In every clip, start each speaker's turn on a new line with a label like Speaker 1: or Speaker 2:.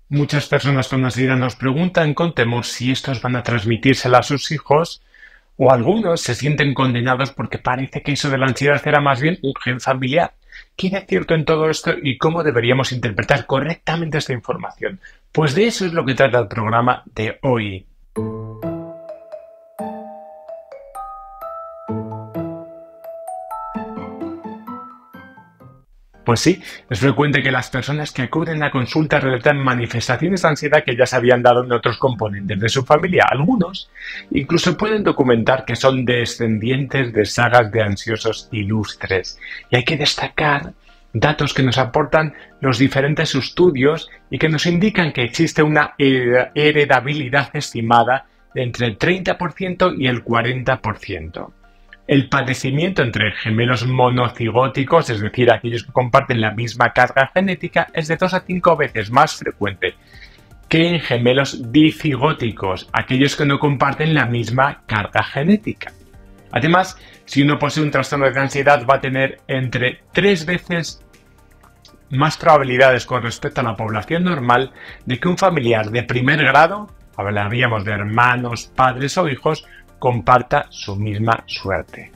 Speaker 1: Muchas personas con ansiedad nos preguntan con temor si estos van a transmitírsela a sus hijos o algunos se sienten condenados porque parece que eso de la ansiedad era más bien un gen familiar. ¿Qué hay cierto en todo esto y cómo deberíamos interpretar correctamente esta información? Pues de eso es lo que trata el programa de hoy. Pues sí, es frecuente que las personas que acuden a consulta relatan manifestaciones de ansiedad que ya se habían dado en otros componentes de su familia. Algunos incluso pueden documentar que son descendientes de sagas de ansiosos ilustres. Y hay que destacar datos que nos aportan los diferentes estudios y que nos indican que existe una heredabilidad estimada de entre el 30% y el 40%. El padecimiento entre gemelos monocigóticos, es decir, aquellos que comparten la misma carga genética, es de 2 a 5 veces más frecuente que en gemelos dicigóticos, aquellos que no comparten la misma carga genética. Además, si uno posee un trastorno de ansiedad, va a tener entre 3 veces más probabilidades con respecto a la población normal de que un familiar de primer grado, hablaríamos de hermanos, padres o hijos, comparta su misma suerte.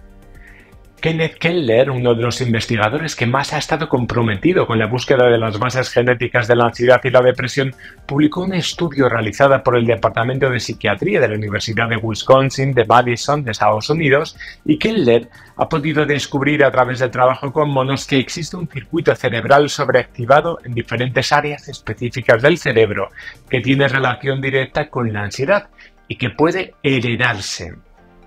Speaker 1: Kenneth Keller, uno de los investigadores que más ha estado comprometido con la búsqueda de las bases genéticas de la ansiedad y la depresión, publicó un estudio realizado por el Departamento de Psiquiatría de la Universidad de Wisconsin de Madison, de Estados Unidos, y Keller ha podido descubrir a través del trabajo con monos que existe un circuito cerebral sobreactivado en diferentes áreas específicas del cerebro que tiene relación directa con la ansiedad y que puede heredarse.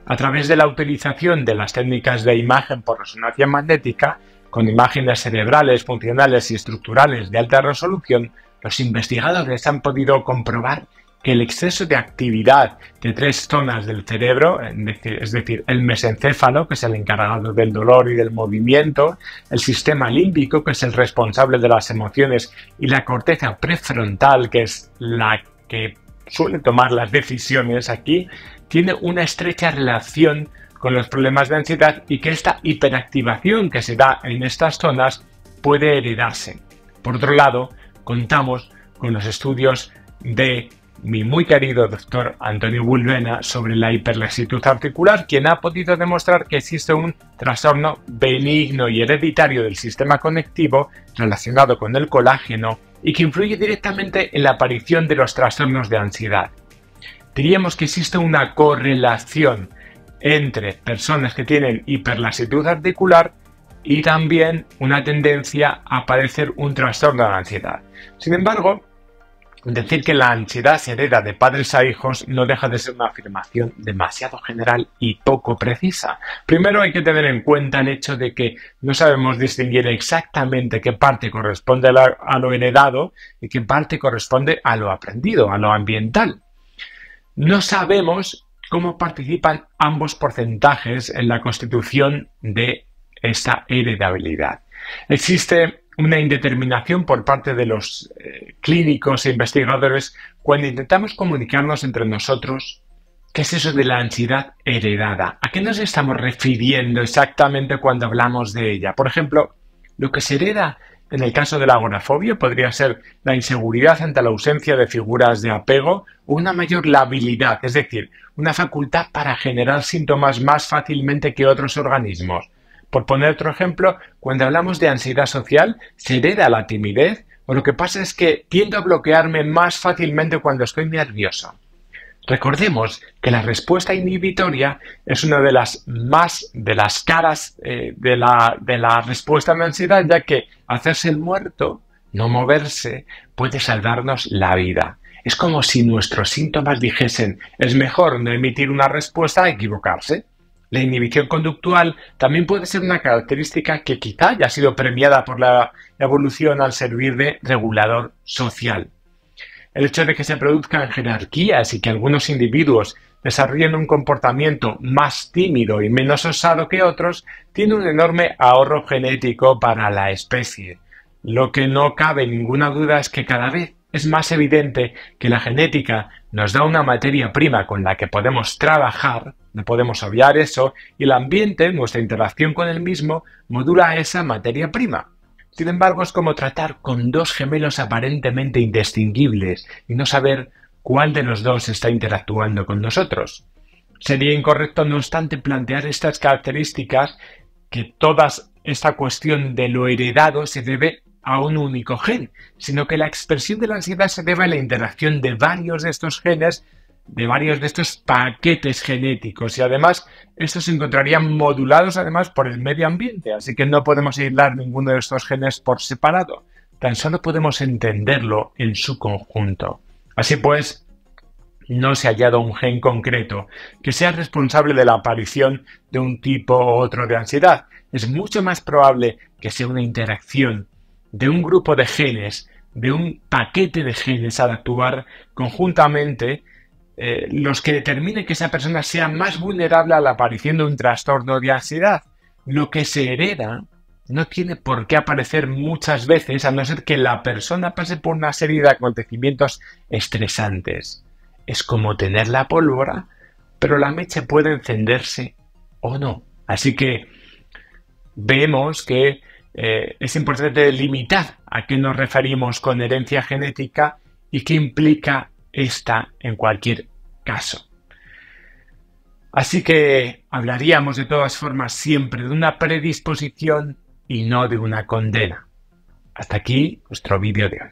Speaker 1: A través de la utilización de las técnicas de imagen por resonancia magnética, con imágenes cerebrales, funcionales y estructurales de alta resolución, los investigadores han podido comprobar que el exceso de actividad de 3 zonas del cerebro, es decir, el mesencéfalo, que es el encargado del dolor y del movimiento, el sistema límbico, que es el responsable de las emociones, y la corteza prefrontal, que es la que suele tomar las decisiones aquí, tiene una estrecha relación con los problemas de ansiedad y que esta hiperactivación que se da en estas zonas puede heredarse. Por otro lado, contamos con los estudios de mi muy querido doctor Antonio Bulbena sobre la hiperlaxitud articular, quien ha podido demostrar que existe un trastorno benigno y hereditario del sistema conectivo relacionado con el colágeno y que influye directamente en la aparición de los trastornos de ansiedad. Diríamos que existe una correlación entre personas que tienen hiperlaxitud articular y también una tendencia a padecer un trastorno de la ansiedad. Sin embargo, decir que la ansiedad se hereda de padres a hijos no deja de ser una afirmación demasiado general y poco precisa. Primero hay que tener en cuenta el hecho de que no sabemos distinguir exactamente qué parte corresponde a lo heredado y qué parte corresponde a lo aprendido, a lo ambiental. No sabemos cómo participan ambos porcentajes en la constitución de esa heredabilidad. Existe una indeterminación por parte de los clínicos e investigadores cuando intentamos comunicarnos entre nosotros. ¿Qué es eso de la ansiedad heredada? ¿A qué nos estamos refiriendo exactamente cuando hablamos de ella? Por ejemplo, lo que se hereda en el caso de la agorafobia podría ser la inseguridad ante la ausencia de figuras de apego o una mayor labilidad, es decir, una facultad para generar síntomas más fácilmente que otros organismos. Por poner otro ejemplo, cuando hablamos de ansiedad social, ¿se hereda la timidez? O lo que pasa es que tiendo a bloquearme más fácilmente cuando estoy nervioso. Recordemos que la respuesta inhibitoria es una de las caras de la respuesta de ansiedad, ya que hacerse el muerto, no moverse, puede salvarnos la vida. Es como si nuestros síntomas dijesen, es mejor no emitir una respuesta a equivocarse. La inhibición conductual también puede ser una característica que quizá haya sido premiada por la evolución al servir de regulador social. El hecho de que se produzcan jerarquías y que algunos individuos desarrollen un comportamiento más tímido y menos osado que otros tiene un enorme ahorro genético para la especie. Lo que no cabe ninguna duda es que cada vez es más evidente que la genética nos da una materia prima con la que podemos trabajar, no podemos obviar eso, y el ambiente, nuestra interacción con el mismo, modula esa materia prima. Sin embargo, es como tratar con dos gemelos aparentemente indistinguibles y no saber cuál de los dos está interactuando con nosotros. Sería incorrecto, no obstante, plantear estas características que toda esta cuestión de lo heredado se debe a un único gen, sino que la expresión de la ansiedad se debe a la interacción de varios de estos genes, de varios de estos paquetes genéticos, y además estos se encontrarían modulados además por el medio ambiente, así que no podemos aislar ninguno de estos genes por separado, tan solo podemos entenderlo en su conjunto. Así pues, no se ha hallado un gen concreto que sea responsable de la aparición de un tipo u otro de ansiedad. Es mucho más probable que sea una interacción de un grupo de genes, de un paquete de genes al actuar conjuntamente, los que determinen que esa persona sea más vulnerable a la aparición de un trastorno de ansiedad. Lo que se hereda no tiene por qué aparecer muchas veces, a no ser que la persona pase por una serie de acontecimientos estresantes. Es como tener la pólvora, pero la mecha puede encenderse o no. Así que vemos que es importante limitar a qué nos referimos con herencia genética y qué implica esta en cualquier caso. Así que hablaríamos de todas formas siempre de una predisposición y no de una condena. Hasta aquí nuestro vídeo de hoy.